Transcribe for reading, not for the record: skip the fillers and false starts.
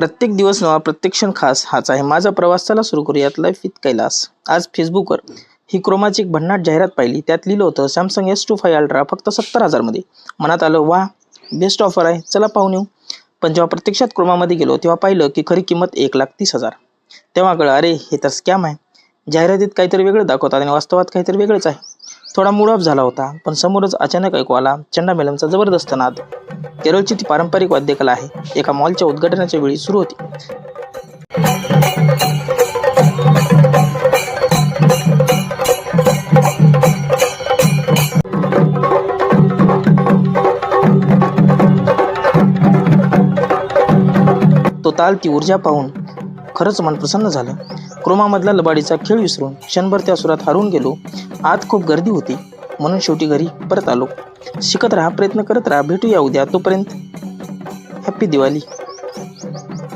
प्रत्येक दिवस नवा, प्रत्येक क्षण खास. हाच आहे माझा प्रवास. चला सुरू करूयात लाईफ विथ कैलास. आज फेसबुकवर ही क्रोमाची एक भन्नाट जाहिरात पाहिली. त्यात लिहिलं होतं सॅमसंग S25 अल्ट्रा फक्त 70,000 मध्ये. मनात आलं वा, बेस्ट ऑफर आहे, चला पाहून येऊ. पण जेव्हा प्रत्यक्षात क्रोमामध्ये गेलो तेव्हा पाहिलं की खरी किंमत 1,30,000. तेव्हा कळलं अरे हे तर स्कॅम आहे. जाहिरातीत काहीतरी वेगळं दाखवतात आणि वास्तवात काहीतरी वेगळंच आहे. थोडा मूड ऑफ झाला होता, पण समोरच अचानक ऐकू आला चंडामेलमचा जबरदस्त नाद. केरळची ती पारंपरिक वाद्यकला आहे. एका मॉलच्या उद्घाटनाच्या वेळी सुरू होती. तो ताल, ती ऊर्जा पाहून खरंच मन प्रसन्न झालं. क्रोमामधला लबाडीचा खेळ विसरून क्षणभर त्या सुरात हरवून गेलो. आत खूप गर्दी होती, म्हणून शेवटी घरी परत आलो. शिकत राहा, प्रयत्न करत राहा. भेटूया उद्या. तोपर्यंत हॅप्पी दिवाळी.